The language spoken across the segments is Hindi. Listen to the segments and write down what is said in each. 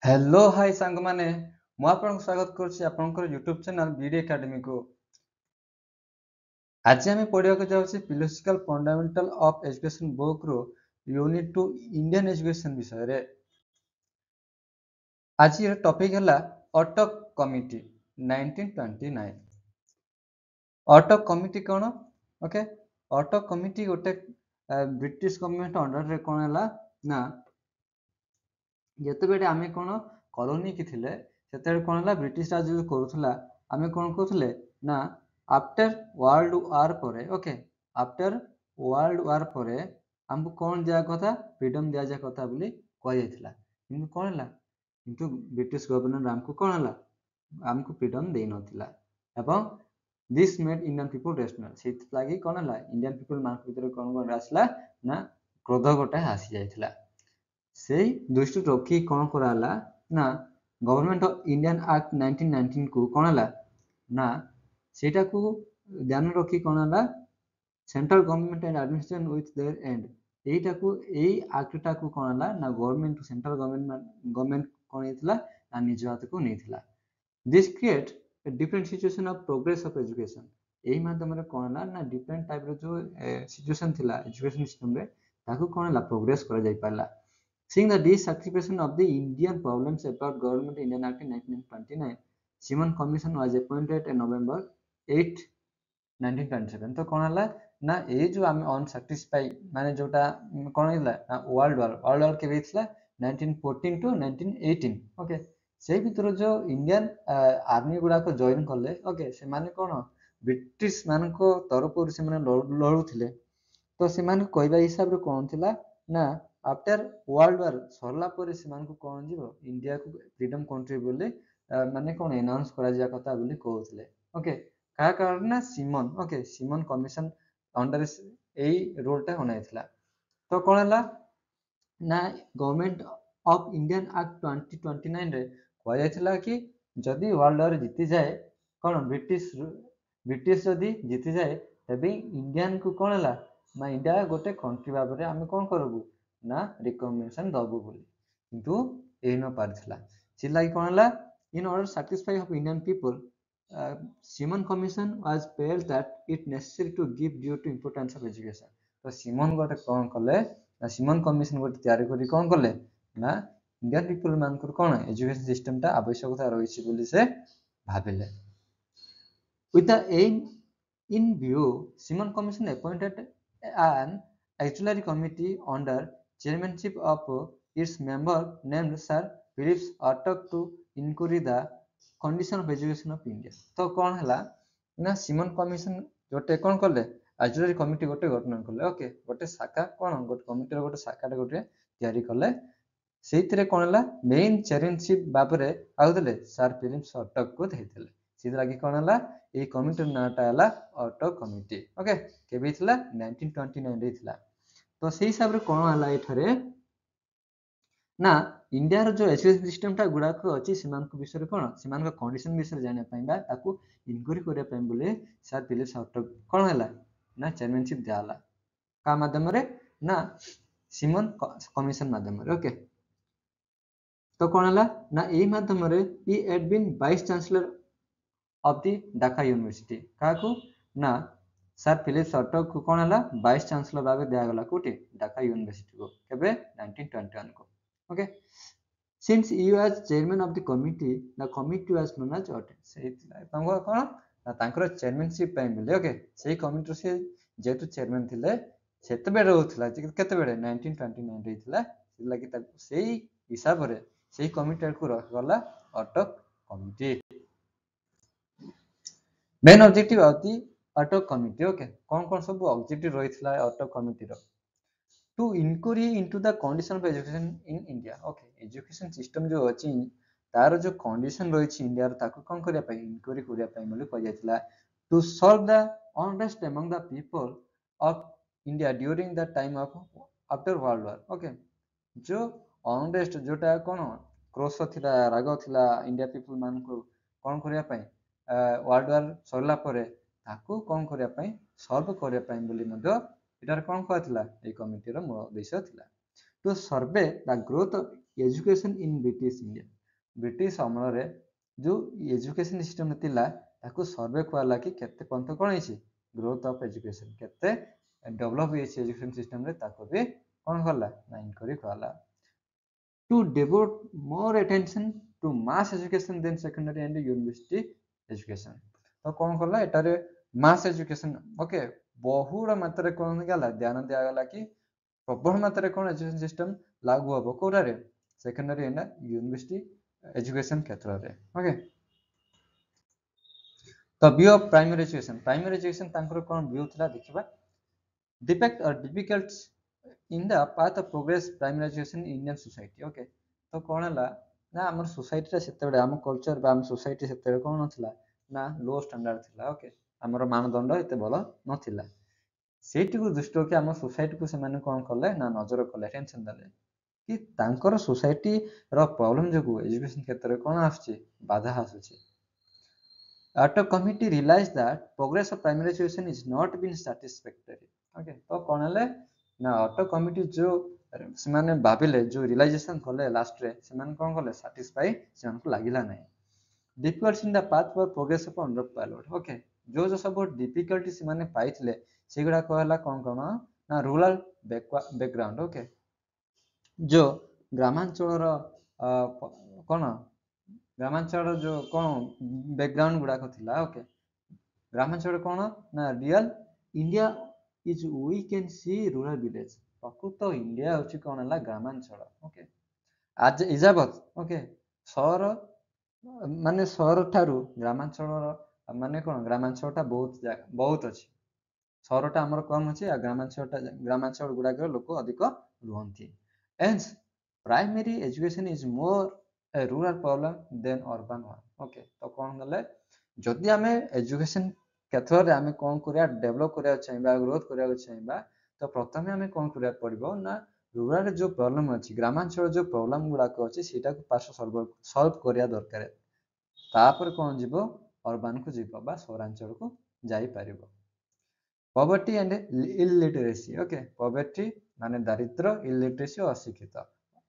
हेलो हाय सांग माने मु आपन स्वागत करछि आपनकर YouTube चैनल बीडी एकेडमी को। आज आमे पढिବାକୁ जाउछि philosophical fundamental of education book रो यूनिट 2 इंडियन एजुकेशन विषय रे। आज ये टॉपिक हला ऑटक कमिटी 1929। ऑटक कमिटी कोन? ओके, ऑटक कमिटी गोटे ब्रिटिश गवर्नमेंट अंडर रे कोन हला ना ଯେତେବେଳେ ଆମେ କ'ଣ କଲୋନି କି ଥିଲେ ସେତେବେଳେ କ'ଣ ହେଲା ବ୍ରିଟିଶ ରାଜ ଯେଉଁ କରୁଥିଲା ଆମେ କ'ଣ କହୁଥିଲେ ନା ଆଫ୍ଟର ୱାର୍ଲଡ ୱାର୍ ପରେ ଓକେ ଆଫ୍ଟର ୱାର୍ଲଡ ୱାର୍ ପରେ ଆମକୁ କ'ଣ ଦିଆ କଥା ଫ୍ରିଡମ୍ ଦିଆଯିବା କଥା ବୋଲି କୁହାଯାଇଥିଲା କିନ୍ତୁ କ'ଣ ହେଲା କିନ୍ତୁ ବ୍ରିଟିଶ ଗଭର୍ଣ୍ଣମେଣ୍ଟ ଆମକୁ କ'ଣ ହେଲା ଆମକୁ ଫ୍ରିଡମ୍ ଦେଇନଥିଲା ଏବଂ ଦିସ୍ ମେଡ୍ ଇଣ୍ଡିଆନ୍ ପିପୁଲ ରେସନାଲ ସେଇଥିଲାଗି କ'ଣ ହେଲା ଇଣ୍ଡିଆନ୍ ପିପୁଲ ମାନଙ୍କ ଭିତରେ କ'ଣ କ'ଣ ଆସିଲା ନା କ୍ରୋଧ ଗୋଟେ ଆସିଯାଇଥିଲା। ସେଇ ଦୃଷ୍ଟି ରଖି କ'ଣ କରାହେଲା ନା ଗଭର୍ଣ୍ଣମେଣ୍ଟ ଅଫ ଇଣ୍ଡିଆନ୍ ଆକ୍ଟ 1919 କୁ କ'ଣ ହେଲା ନା ସେଇଟାକୁ ଧ୍ୟାନ ରଖି କ'ଣ ହେଲା central government and administration with their end ଏଇଟାକୁ ଏଇ ଆକ୍ଟଟାକୁ କ'ଣ ହେଲା ନା ଗଭର୍ଣ୍ଣମେଣ୍ଟ ସେଣ୍ଟ୍ରାଲ ଗଭର୍ଣ୍ଣମେଣ୍ଟ କ'ଣ ହେଇଥିଲା ନା ନିଜ ହାତକୁ ନେଇଥିଲା। This create A different situation of progress of education ଏଇ ମାଧ୍ୟମରେ କ'ଣ ହେଲା ନା ଡିଫରେଣ୍ଟ ଟାଇପର ଯେଉଁ ସିଚୁଏସନ ଥିଲା ଏଜୁକେସନ ସିଷ୍ଟମରେ ତାକୁ କ'ଣ ହେଲା progress କରାଯାଇପାରିଲା। Seeing the dissatisfaction of the Indian problems about Government Indian Act 1929, Simon Commission was appointed in November 8, 1927। तो कौन है ना ये जो आम अनसाटिस्फाई माने जोटा कौन है ना वर्ल्ड वार के बीच 1914 टू 1918 ओके से भीतर जो इंडियन आर्मी गुड़ा को जॉइन कले ओके से माने कौन ब्रिटिश मान को तरफ से माने लड़ुले तो से माने कहबा हिसाब रे कौन थिला ना आफ्टर वर्ल्ड वार सरला पर से मानक कौन जीव इंडिया को फ्रीडम कंट्री बोले माने कौन अनाउंस करा जा कथा बोली कहउतले ओके का कारण ना सिमन ओके सिमन कमिशन अंडर एई रोलटा बनाइथिला तो कौन हला ना गवर्नमेंट ऑफ इंडियन एक्ट 2029 रे कह जायथिला कि जदि वर्ल्ड वार जीति जाए कौन ब्रिटिश जदि जीति जाए तबे इंडियन को कौन हला ना इंडिया गोटे कंट्री भाबरे आमे कौन करबू ना रिकमेंडेशन दबू बोली किंतु ए न पारथिला सिलाई कोन हला in order satisfy of Indian people Simon commission was felt that it necessary to give due to importance of education तो सिमन गोटे कोन कले ना सिमन कमिशन गोटे तयारी करी कोन कले ना इंडियन पीपल मानकर कोन एजुकेशन सिस्टम ता आवश्यकता रहिछि बोली से भाबिले with the aim in view Simon commission appointed an auxiliary committee under chairmanship of its member named Sir Phillips Artok to inquiry the condition of education of India तो कौन है ना सिमन कमिशन गोटे कौन कले auxiliary committee गोटे गठन कले ओके गोटे शाखा कौन गोटे कमिटी गोटे शाखा गोटे तैयारी कले ସେଇଥିରେ କ'ଣ ହେଲା ମେନ୍ ଚେୟାରମ୍ୟାନସିପ୍ ଭାବରେ ଆଉଥିଲେ ସାର୍ ଫିଲିପ୍ସ ଅଟକ को ଦେଇଥିଲେ ସେଥିଲାଗି କ'ଣ ହେଲା ଏଇ କମିଟିର ନାଁଟା ହେଲା ଅଟକ କମିଟି ଓକେ କେବେ ହେଇଥିଲା 1929 ରେ ଥିଲା ତ ସେଇ ହିସାବରେ କ'ଣ ହେଲା ଏଠାରେ ନା ଇଣ୍ଡିଆର ଯୋଉ ଏଜୁକେସନ ସିଷ୍ଟମଟା ଗୁଡାକ ଅଛି ସେମାନଙ୍କ ବିଷୟରେ କ'ଣ ସେମାନଙ୍କ କଣ୍ଡିସନ ବିଷୟରେ ଜାଣିବା ପାଇଁ ବା ତାକୁ ଇନକ୍ୱାରି କରିବା ପାଇଁ ବୋଲି ସାର୍ ଫିଲିପ୍ସ ଅଟକ କ'ଣ ହେଲା ନା ଚେୟାରମ୍ୟାନସିପ୍ ଦିଆହେଲା କାହା ମାଧ୍ୟମରେ ନା ସିମନ କମିଶନ ମାଧ୍ୟମରେ ଓକେ तो कौन है ना यही माध्यम he had been vice chancellor of the Dhaka university क्या ना सर फिलिप्स अटक को कौन है वाइस चांसलर भाव दिगला कौटे ढाका यूनिवर्सिटी को केबे 1921 को okay since you as chairman of the committee was known as अट से तंगो कोन तांकर चेयरमैनशिप टाइम मिले ओके सेही कमिटी से जेतु चेयरमैन थिले सेतबे रहउथला केतेबे 1929 रे थिला लागि ताकू सेही हिसाब रे सेही कमिटी को रखगला अटक कमिटी मेन ऑब्जेक्टिव आती अटक कमिटी ओके कौन सब ऑब्जेक्टिव रहितला अटक कमिटी रो to inquiry into the condition of education in India okay education system जो अछि तार जो कंडीशन रहिछि इंडिया रो ताको कोन करिया पई इंक्वायरी करिया पई बोली कह जायतला to solve the unrest among the people of India during the time of after world war okay जो अनरेस्ट जोटा कोन क्रोश थिला राग थिला इंडिया पीपल मान को कोन करिया पई वर्ल्ड वार सरला परे ताको कोन करिया पई सॉल्व करिया पई बोली मध्य एटार कोन कहथिला ए कमिटी रो मूल उद्देश्य थिला to survey the growth education in British India British अमल जो एजुकेशन सिस्टम थिला ताको सर्वे कहला कि केते पंत कोन हिची ग्रोथ ऑफ एजुकेशन केते डेवलप हिची एजुकेशन सिस्टम रे ताको भी कोन कहला ना इंक्वायरी कहला to devote more attention to mass education than secondary and university education तो कोन कहला एटारे मास एजुकेशन ओके बहुड़ मात्रा कोन गला ध्यान दिया गला कि प्रबल मात्रा कोन एजुकेशन सिस्टम लागू हबो कोरारे सेकेंडरी एंड यूनिवर्सिटी एजुकेशन क्षेत्र रे ओके तो व्यू ऑफ प्राइमरी एजुकेशन तांकर कोन व्यू थिला देखिबा defect or difficulties in the path of progress primary education in Indian society okay तो कोन हला ना हमर सोसाइटी रे सेतेबे हम कल्चर बा हम सोसाइटी सेतेबे कोन नथिला ना लो स्टैंडर्ड थिला ओके हमर मानदंड एते भलो नथिला सेठी को दृष्टि कि हम सोसाइटी को से माने कोन करले ना नजर करले अटेंशन देले कि तांकर सोसाइटी रो प्रॉब्लम जगु एजुकेशन क्षेत्र रे कोन आछी बाधा आछी Auto committee realized that progress of primary education is not been satisfactory. Okay, तो कौन है ना ऑटो कमिटी जो सेमाने भाबिले जो रियलाइजेशन कले लास्ट रे सेमान कोन कले सैटिस्फाई सेमान को लागिला नै difficulties in the path for progress of under pilot okay जो सब डिफिकल्टी सेमाने पाइथिले सेगुडा कहला कोन कोन ना रूरल बैकग्राउंड ओके जो ग्रामांचल रो कोन ग्रामांचल जो कोन बैकग्राउंड गुडा थिला ओके ग्रामांचल कोन ना real India is we can see rural village प्रकृत इंडिया होची कोन हला ग्रामांचल ओके आज इजाबत ओके शहर माने शहर थारु ग्रामांचल माने कोन ग्रामांचलटा बहुत अछि शहरटा हमर कम अछि आ ग्रामांचल गुडा के लोक अधिक रुहंती hence primary education is more a rural problem than urban one okay तो कोन गले जदि हमें एजुकेशन क्षेत्र रे हमें कोन करिया डेवलप करिया चाहिबा ग्रोथ करिया चाहिबा तो प्रथमे हमें कोन करिया पड़िबो ना रूरल जो प्रॉब्लम अछि ग्रामांचल जो प्रॉब्लम गुडा को अछि सेटा को पास सॉल्व करिया दरकार तापर कोन जीवो अर्बन को जीवो बा शहरांचल को जाई परिबो poverty and illiteracy okay poverty माने दारिद्र्य इलिटरेसी अशिक्षित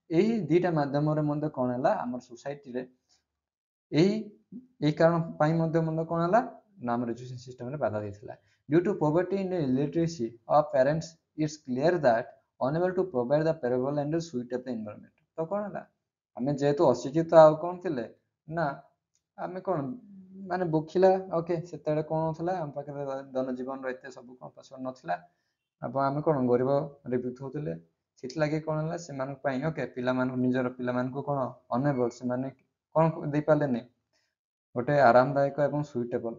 एही दीटा माध्यम रे मंद कोन हला हमर सोसाइटी रे एही कारण पाई मध्य मंद कोन हला नाम एजुकेशन सिस्टम रे बाधा देथिला due to poverty and illiteracy of parents it's clear that enable to provide the favourable and suitable environment तो कोन हला हमें जेतु अशिक्षित आ कोन थिले ना हमें कोन माने बुखिला ओके सेतेडे कोन होथला हम पाखे धन जीवन रहते सब कोन पसंद नथिला अब हमें कोन गरीब रिपिट होतले सेति लागि कोन हला से मान पई ओके पिला मान निजर पिला मान को कोन अनेबल से माने कोन दे पाले नै गोटे आरामदायक एवं सुइटेबल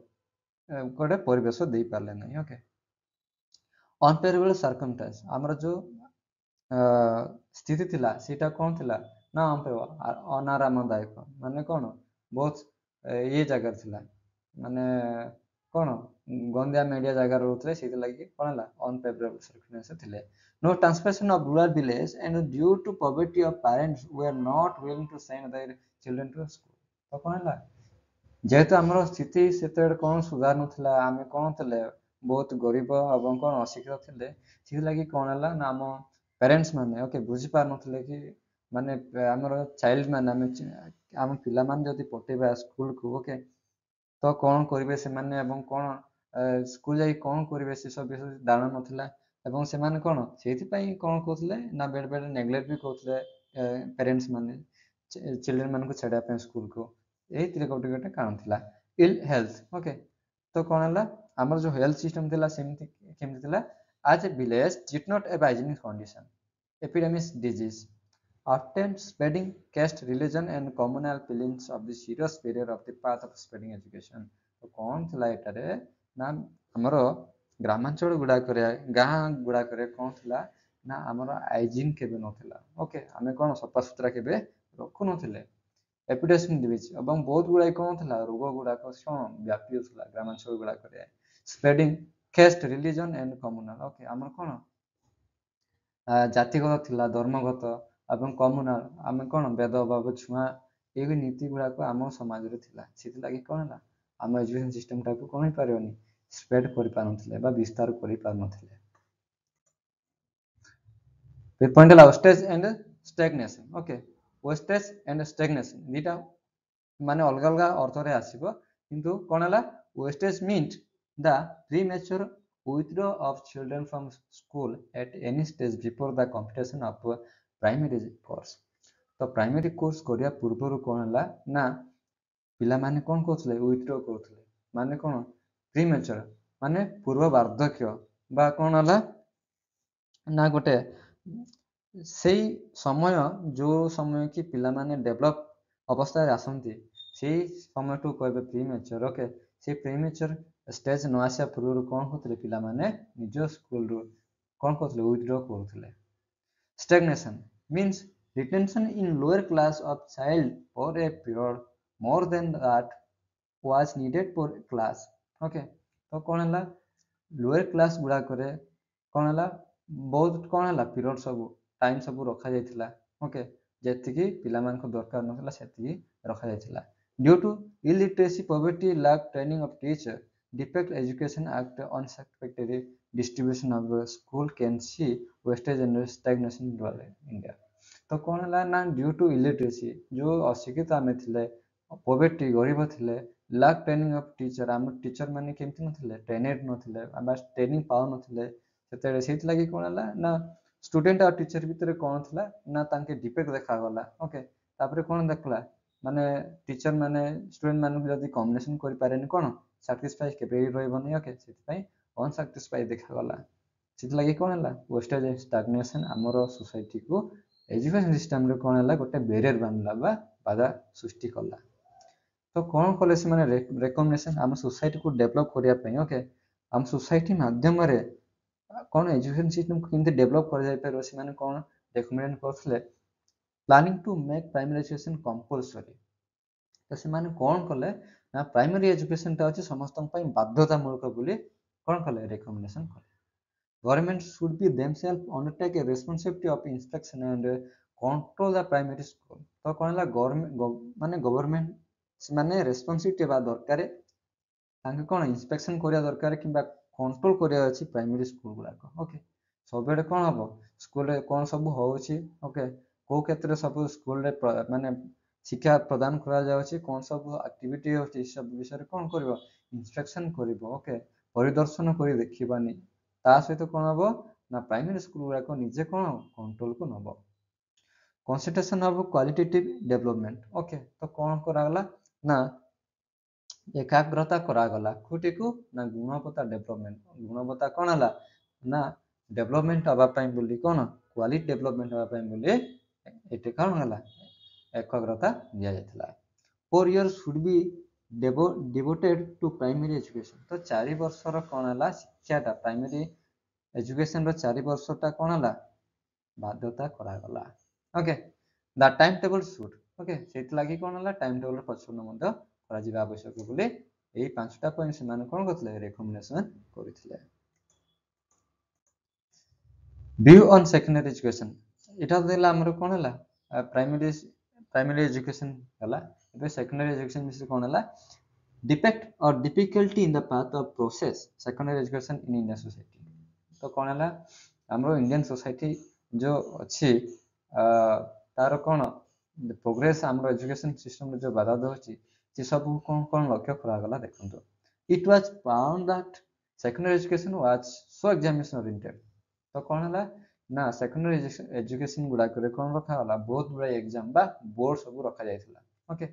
गोटे परिवेश दे पाले नै ओके अनफेवरेबल सर्कमस्टेंस हमर जो स्थिति थिला सेटा कोन थिला ना अनारामदायक माने कोन बहुत ये जगह थिला माने कोन गंदिया मीडिया जगह रहउतले सेति लागि कोन हला अनफेवरेबल सर्कमस्टेंस थिले no transmission of rural village and due to poverty of parents were not willing to send their children to school तो कोन हला जेहेतु हमर स्थिति सेते कोन सुधार नथला हमें कोन थले बहुत गरीब एवं कोन अशिक्षित थिले सेति लागि कोन हला ना हम पेरेंट्स माने ओके बुझी पार नथले कि माने हमर चाइल्ड माने हम पिला मान जति पठेबा स्कूल को ओके तो कोन करिवे से माने एवं कोन स्कूल जाई कोन करिवे से सब विषय दान नथला एवं से माने कोन सेति पई कोन कोथले ना बेड बेड नेग्लेक्ट भी कोथले पेरेंट्स माने चिल्ड्रन मान को छडा पे स्कूल को एही तिरे गोटे कारण थिला इल हेल्थ ओके तो कोन हला हमर जो हेल्थ सिस्टम थिला सेमति केमति थिला आज ए village did not have hygienic condition epidemics disease often spreading caste religion and communal feelings of the serious barrier of the path of spreading education तो कोन थिला एटारे ना हमरो ग्रामांचल गुडा करे गां गुडा करे कोन थिला ना हमरो हाइजीन केबे नथिला ओके हमें कोन सफा सुतरा केबे रखु नथिले एपिडेमिक डिजीज एवं बहुत गुडा कोन थिला रोग गुडा को व्यापी होथला ग्रामांचल गुडा करे spreading caste religion and communal okay हमर कोन जातिगत थिला धर्मगत एवं कम्युनाल आमे कोन भेद भाव छुआ एगो नीति गुडा को आम समाज रे थिला सेति लागि कोन हला आम एजुकेशन सिस्टम टा को कोन पारियोनी स्प्रेड करि पारनथिले बा विस्तार करि पारनथिले फिर पॉइंट हला stage and stagnation okay wastage and stagnation दीटा माने अलग अलग अर्थ रे आसीबो किंतु कोन हला wastage means the premature withdraw of children from school at any stage before the completion of primary course तो प्राइमरी कोर्स करिया पूर्व कोन हला ना पिला माने कोन करथले विथड्रॉ करथले माने कोन प्रीमेच्योर माने पूर्व वार्धक्य बा कोन हला ना गोटे सेई समय जो समय की पिला माने डेवलप अवस्था रे आसंती सेई समय टू कहबे प्रीमेच्योर ओके से प्रीमेच्योर स्टेज न आसिया पूर्व कोन करथले पिला माने निज स्कूल रो कोन करथले विथड्रॉ करथले stagnation means retention in lower class of child for a period more than that was needed for class okay तो कोन हला लोअर क्लास गुडा करे कोन हला बहुत कोन हला पीरियड सब टाइम सब रखा जायतिला ओके जेति की पिला मान को दरकार नथला सेति रखा जायतिला due to illiteracy poverty lack training of teacher defect education act unsatisfactory distribution of school can see wastage and stagnation in India तो कौन है ना ड्यू टू इलिटरेसी जो अशिक्षित आम थे पॉवर्टी गरीब थे लैक ट्रेनिंग ऑफ टीचर आम टीचर माने केमती नथिले ट्रेनेड नथिले आम ट्रेनिंग पाउ नथिले सेते सेति लागि कोन हला ना स्टूडेंट और टीचर भीतर कोन थला ना तांके डिफेक्ट देखा गला ओके तापर कोन देखला माने टीचर माने स्टूडेंट मानु जदी कॉम्बिनेशन करि पारेनी कोन सैटिस्फाई केबे रहबनी ओके सेति पई अनसैटिस्फाई देखा गला सेति लागि कोन हला वेस्टेज स्टैग्नेशन हमरो सोसाइटी को एजुकेशन सिस्टम रे कोन हला गोटे बैरियर बनला बा बाधा सृष्टि करला तो कोन कले से माने रिकमेंडेशन हम सोसाइटी को डेवलप करिया पई ओके हम सोसाइटी माध्यम रे कोन एजुकेशन सिस्टम को किंते डेवलप कर जाय पर से माने कोन रिकमेंड करथले planning to make primary education compulsory तो से माने कोन कले ना प्राइमरी एजुकेशन ता अछि समस्त पई बाध्यतामूलक बोली कोन कले रिकमेंडेशन कले Government should be themselves undertake a responsibility of inspection and control the primary school. तो कौन ला गवर्नमेंट माने गवर्नमेंट माने रेस्पोंसिबिलिटी बा दरकार तांके कोन इंस्पेक्शन करिया दरकार किबा कंट्रोल करिया अछि प्राइमरी स्कूल गुला ओके सबेडे कोन हबो स्कूल रे कोन सब होउछि ओके को क्षेत्र सब स्कूल रे माने शिक्षा प्रदान करा जाउछि कोन सब एक्टिविटी होछि सब विषय कोन करबो इंस्पेक्शन करबो ओके परिदर्शन करि देखिबानी ता सहित कोन हबो ना प्राइमरी स्कूल गुरा को निजे कोन कंट्रोल को नबो concentration of qualitative development okay तो कोन करा गला ना एकाग्रता करा गला खुटी को ना गुणवत्ता डेवलपमेंट गुणवत्ता कोन हला ना डेवलपमेंट हबा पई बोली कोन क्वालिटी डेवलपमेंट हबा पई बोली एटे कोन हला एकाग्रता दिया जायतला 4 years should be devoted to primary education तो 4 वर्ष रो कोन हला शिक्षाटा प्राइमरी एजुकेशन रो 4 वर्ष ता कोन हला बाध्यता करा गला okay the time table should okay सेति लागि कोन हला टाइम टेबल पछन मध्य करा जिबा आवश्यक बोले एई पांचटा पॉइंट से मान कोन करथले रिकमेंडेशन करिथले व्यू ऑन सेकेंडरी एजुकेशन एटा देला हमर कोन हला प्राइमरी एजुकेशन हला एबे सेकेंडरी एजुकेशन मिस कोन हला defect or difficulty in the path of process secondary education in Indian society तो कोन हला हमरो इंडियन सोसाइटी जो अछि तार कोन प्रोग्रेस हमरो एजुकेशन सिस्टम जो बाधा दोछि से सब कोन कोन लक्ष्य करा गला देखंतो it was found that secondary education was so examination oriented तो कोन हला ना सेकेंडरी एजुकेशन गुडा करे कोन रखा हला बहुत बड़ा एग्जाम बा बोर्ड सब रखा जायतिला okay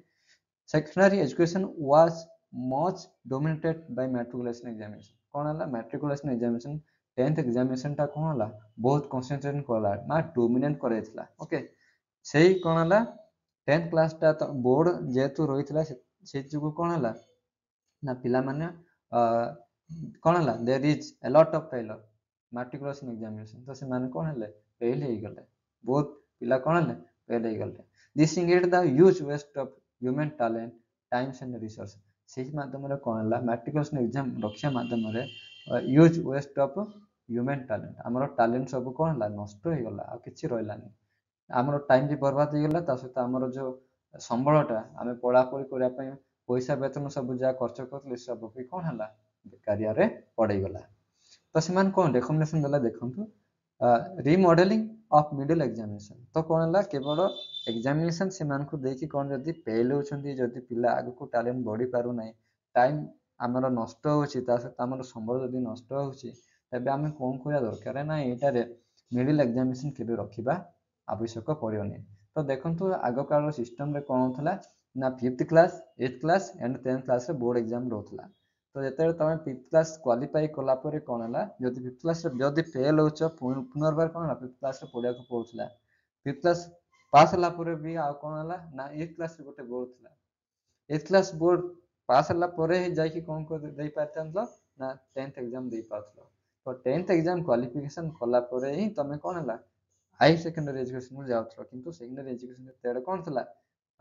secondary education was much dominated by matriculation examination कोन हला matriculation examination 10th examination ता कोन हला बहुत कंसंट्रेट करला ना डोमिनेट करैतला ओके सेही कोन हला 10th क्लास ता बोर्ड जेतु रहितला से जुगु कोन हला ना पिला माने कोन हला there is a lot of failure matriculation examination तो से माने कोन हले फेल हे गले बहुत पिला कोन हले फेल हे गले this indicate the huge waste of human talent times and resource सेही माध्यम रे कोन हला matriculation exam रक्षा माध्यम रे huge waste of human talent हमरो टैलेंट सब कोन हला नष्ट हे गला आ किछि रहलानी हमरो टाइम भी बर्बाद हे गला ता सहित हमरो जो संबळटा हमें पढा पढी करिया पई पैसा वेतन सब जा खर्च करले सब भी कोन हला बेकारिया रे पड़ै गला तो सेमान कोन रिकमेंडेशन देला देखंतु रिमॉडलिंग ऑफ मिडिल एग्जामिनेशन तो कोन हला केवल एग्जामिनेशन से देखिए कौन जदि फेल होती जदि पिला आग को टैलेंट बढ़ी पार ना टाइम आमर नष्ट होता संबल जदि नष्ट होची तेबे आमे कौन करिया दरकार ना एटारे मिडिल एग्जामिनेशन केबे रखिबा आवश्यक पड़ियोनी। तो देखंतु आग काल सिस्टम रे कौन होतला ना 5th class 8th class and 10th class रे बोर्ड एग्जाम रहउतला। तो जेते तमे 5th क्लास क्वालिफाई कला परे कोन हला जदि 5th क्लास रे जदि फेल होछ पुनर्बार कोन हला 5th क्लास रे पढ़िया को पड़ुतला। 5th क्लास पास हला परे भी आ कोन हला ना 8th क्लास रे गोटे बोर्ड थला। 8th क्लास बोर्ड पास हला परे ही जाई कि कोन को देई पातंतलो ना 10th एग्जाम देई पातलो। तो 10th एग्जाम क्वालिफिकेशन कला परे ही तमे कोन हला हाई सेकेंडरी एजुकेशन में जाउथलो। किंतु सेकेंडरी एजुकेशन तेरे कोन थला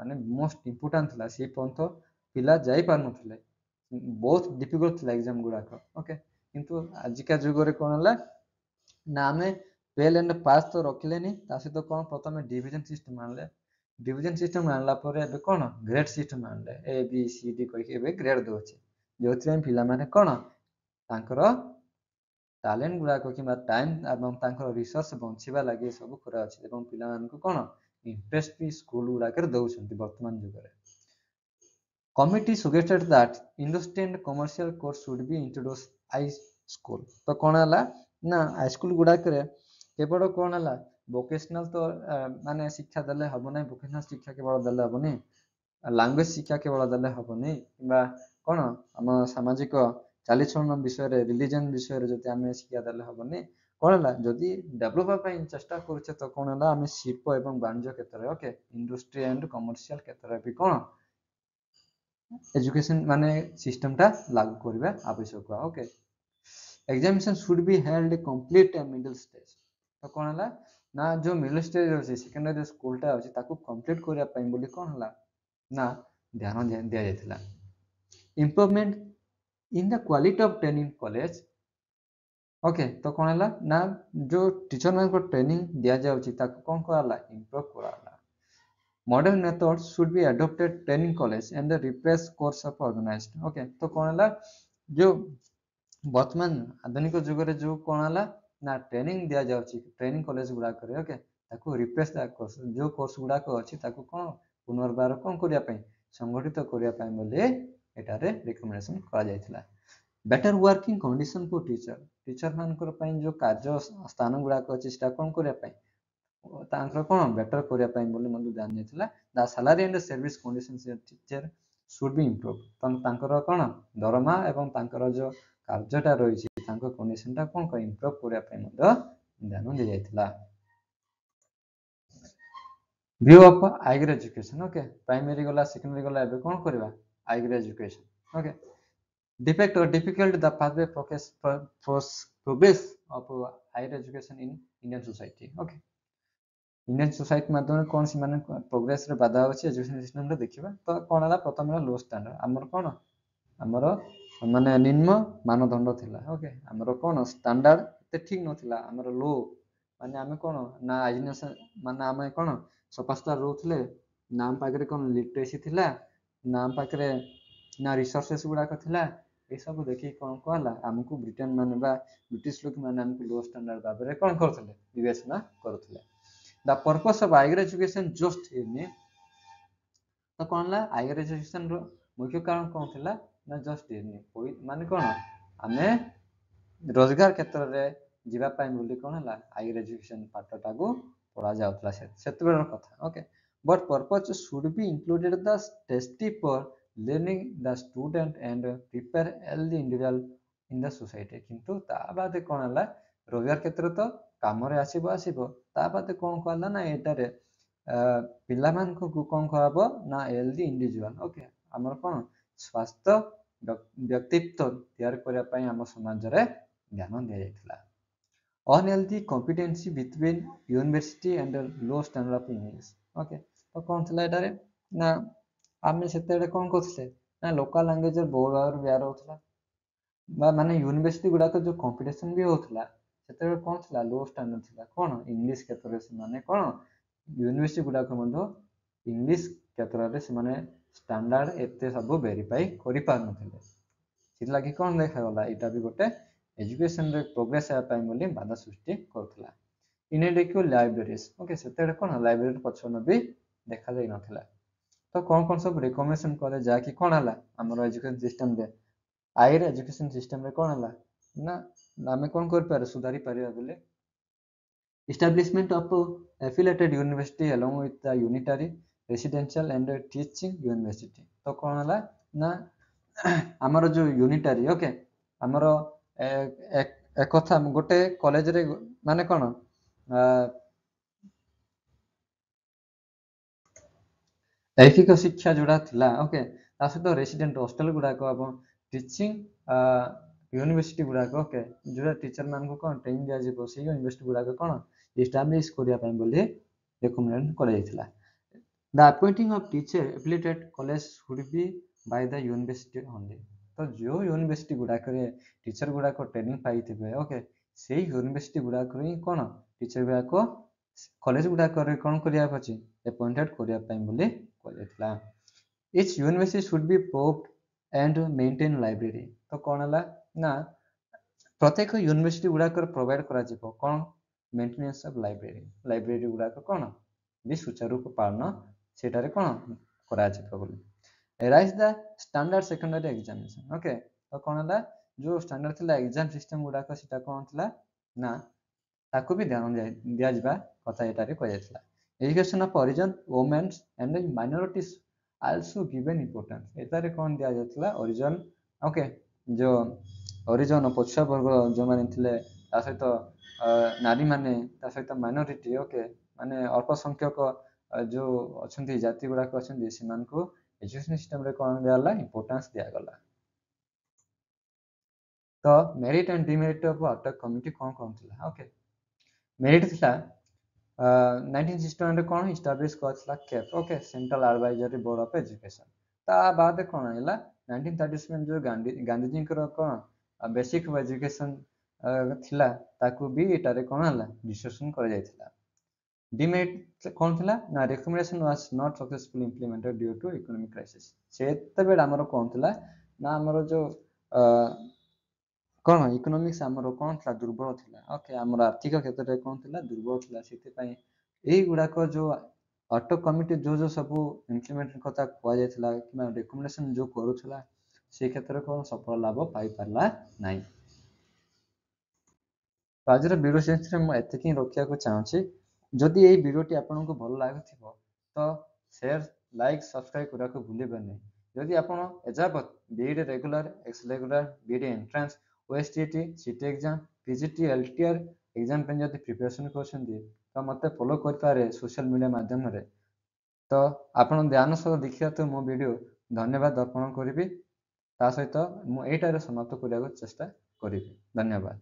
माने मोस्ट इंपोर्टेंट थला से पंथ पिला जाई पार नथले बहुत डिफिकल्ट थला एग्जाम गुडाक ओके। किंतु आजिका जुगरे कोन हला ना आमे फेल एंड पास तो रखिलेनी ता सहित कोन प्रथमे डिवीजन सिस्टम आनले। डिवीजन सिस्टम आनला परे एबे कोन ग्रेड सिस्टम आनले ए बी सी डी कहि एबे ग्रेड दोछि जोथि पिला माने कोन तांकर टैलेंट गुडाक कि टाइम एवं तांकर रिसर्च बंचिबा लागि सब करा अछि एवं पिला मानकु कोन इंटरेस्ट भी स्कूल गुडाक दउछंती वर्तमान जुगरे। Committee suggested that industry and commercial course should be introduced high school। तो कौन हला ना हाई स्कूल गुडा करे केवल कौन हला वोकेशनल तो माने शिक्षा देले हबो नै वोकेशनल शिक्षा केवल देले हबो नै लैंग्वेज शिक्षा केवल देले हबो नै किबा कोन हम सामाजिक चालीचलन विषय रे रिलीजन विषय रे जति हमें शिक्षा देले हबो नै कोन हला जदि डेवलप पई चेष्टा करूचे तो कोन हला हमें शिल्प एवं वाणिज्य क्षेत्र रे ओके इंडस्ट्री एंड कमर्शियल क्षेत्र रे भी कोन एजुकेशन माने सिस्टम टा लागू करबा आवश्यक okay. Examination should be held complete and middle stage. तो कोन हला ना जो मिडिल स्टेज अछि सेकेंडरी स्कूल टा अछि ताकू कंप्लीट करिया पई बोली कोन हला ना ध्यान दिया जायतिला। Improvement in the quality of training college okay. तो कोन हला ना जो टीचर मान को ट्रेनिंग दिया जाउची ताकू कोन कराला इंप्रूव कराला। Modern methods should be adopted training college and the refresh course of organized okay। तो कौन हला जो वर्तमान आधुनिक जुग रे जो कौन हला ना ट्रेनिंग दिया जाउची ट्रेनिंग कॉलेज गुडा करे ओके ताकू रिफ्रेश कोर्स जो कोर्स गुडा को अछि ताकू कोन पुनर्बार कोन करिया पई संगठित करिया पई बोले एटारे रिकमेंडेशन करा जायतिला। Better working condition for teacher मानकर पई जो कार्य स्थान गुडा को अछि सेटा कोन करिया पई तांकर कोन बेटर करिया पई बोली मन ध्यान देथिला। The salary and service conditions of teacher should be improve. तांकर कोन दरमा एवं तांकर जो कार्यटा रहिछि तांकर कंडीशनटा कोन को इंप्रूव करिया पई मन ध्यान दे जायतिला। View of higher education okay primary गला सेकेंडरी गला एबे कोन करबा higher education okay. Defect or difficult the pathway progress of higher education in Indian society okay. Indian society माध्यम कौन सी माने प्रोग्रेस रे बाधा अछि एजुकेशन सिस्टम रे देखिबा। तो कोन हला प्रथम लो स्टैंडर्ड हमर कोन हमर माने निम्न मानदंड थिला ओके। हमर कोन स्टैंडर्ड ते ठीक नथिला हमर लो माने हमें कोन ना आइनेस माने हमें कोन सपास्ता रहउथले नाम पाकरे कोन लिटरेसी थिला नाम पाकरे ना रिसोर्सेस गुडा को थिला ए सब देखि कोन कहला हमकु ब्रिटेन माने बा ब्रिटिश लोक माने हमकु लो स्टैंडर्ड बाबरे कोन करथले विवेचना करथले। The purpose of higher education just earning तो कौन ला हायर एजुकेशन रो मुख्य कारण कौन थिला ना जस्ट earning कोई माने कोन हमें रोजगार क्षेत्र रे जीवा पाई बोली कोन हला हायर एजुकेशन पाठटा को पढ़ा जाउतला सेतबेर कथा okay. But purpose should be included the tasty for learning the student and prepare healthy individual in the society. किंतु ता बाद कोन हला रोजगार क्षेत्र तो काम रे आसीबो आसीबो ता बाद कोन कहला ना एटारे पिला मान को कोन खराबो ना हेल्दी इंडिविजुअल ओके हमर कोन स्वास्थ्य व्यक्तित्व तैयार करिया पई हम समाज रे ध्यान दिया जायतिला। Unhealthy competency between university and low standard of English okay. तो कोन थिला एटारे ना आमे सेतेडे कोन करथले ना लोकल लैंग्वेज बहुत और व्यार होथला माने यूनिवर्सिटी गुडा को जो कंपटीशन भी होथला सेतेबे कोन थिला लो स्टैंडर्ड थिला कोन इंग्लिश क्षेत्र से माने कोन यूनिवर्सिटी गुडा को मधो इंग्लिश क्षेत्र रे से माने स्टैंडर्ड एते सब वेरीफाई करि पार नथिले सिला कि कोन देखा गला एटा भी गोटे एजुकेशन रे प्रोग्रेस आ पाई बोली बाधा सृष्टि करथला। इनएडिक्वेट लाइब्रेरीज ओके सेतेडे कोन लाइब्रेरी पछन भी देखा जाई नथिला। तो कौन सब रिकमेंडेशन करे जाकि कौन हला हमर एजुकेशन सिस्टम रे आईर एजुकेशन सिस्टम रे कौन हला ना आमे कौन कर पारे सुधारी पारिबा बोले establishment of affiliated university along with the unitary residential and teaching university तो कौन हला ना ଆମର ଯୋଉ ୟୁନିଟାରୀ ଓକେ ଆମର ଏକ କଥା ଗୋଟେ କଲେଜରେ ମାନେ କଣ ऐहिक शिक्षा जोड़ा थिला ओके ता सहित रेसिडेंट हॉस्टल गुड़ाक एवं टीचिंग यूनिवर्सिटी गुड़ाक ओके जोड़ा टीचर मान को कौन ट्रेनिंग दिया जिवो से यूनिवर्सिटी गुड़ाक कौन एस्टाब्लिश करिया पय बोली रिकमेंड करा जायतिला the appointing of teacher affiliated college would be by the university only तो जो यूनिवर्सिटी गुड़ाक टीचर गुड़ाक ट्रेनिंग पाइथिबे ओके से यूनिवर्सिटी गुड़ाक ही कौन टीचर गुड़ाक कॉलेज गुड़ाक कौन करिया अछि अपॉइंटेड करिया पय बोली करा each university should be proved and maintain library तो कौन हला ना प्रत्येक यूनिवर्सिटी गुड़ाक प्रोवाइड करा जिवो कौन मेंटेनेंस ऑफ लाइब्रेरी गुड़ाक कौन भी सुचारू पालन सेटारे कौन करा जिवो बोली rise the standard secondary examination okay तो कौन हला जो स्टैंडर्ड थिला एग्जाम सिस्टम गुड़ाक सेटा कौन थिला ना ताको भी ध्यान दिया जिबा कथा एटारे कह जायतिला education of Harijan women's and minorities also given importance एटारे कौन दिया जायतिला ओरिजिन ओके जो ओरिजिन पछुआ वर्ग जो माने थिले ता सहित नारी माने ता सहित माइनॉरिटी ओके माने अल्प संख्यक जो अछंती जाति गुड़ाक अछंती सेमान को एजुकेशन सिस्टम रे कौन दियाला इंपोर्टेंस दिया गला तो merit and demerit of Hartog committee कौन थिला ओके मेरिट थिला 1961 रे कौन इस्टाब्लिश करथिला CABE okay central advisory board of education ता बाद कौन हैला 1937 जो गांधी जी कर कौन बेसिक एजुकेशन थिला ताकू भी एटारे कौन हैला डिस्कशन कर जायथिला डिमेरिट कौन थिला ना recommendation was not successfully implemented due to economic crisis सेते बेड हमर कौन थिला ना हमर जो कौन इकोनॉमिक्स हमर कौन था दुर्बल थिला ओके हमर आर्थिक क्षेत्र रे कौन थिला दुर्बल थिला सेते पय एही गुडाक जो अटक कमिटी जो सब इंप्लीमेंट कथा कुआ जायथिला कि रिकमेंडेशन जो करूथिला से क्षेत्र को सफल लाभ पाई पारला नाही तो आज वीडियो सेंस में एतिक रखा को चाहूँगी जदि ये वीडियोटी आपको भल लगे तो शेयर लाइक सब्सक्राइब करने को भूलें नहीं जदि आप एजावत BEd regular ex regular BEd entrance OSTT CT exam PGT LTR exam पे जब प्रिपरेशन कर मत फॉलो करें सोशल मीडिया माध्यम तो आप ध्यान सह देखिए तो मो वीडियो धन्यवाद अर्पण करी सहित मुझे समाप्त करने चेष्टा करी धन्यवाद।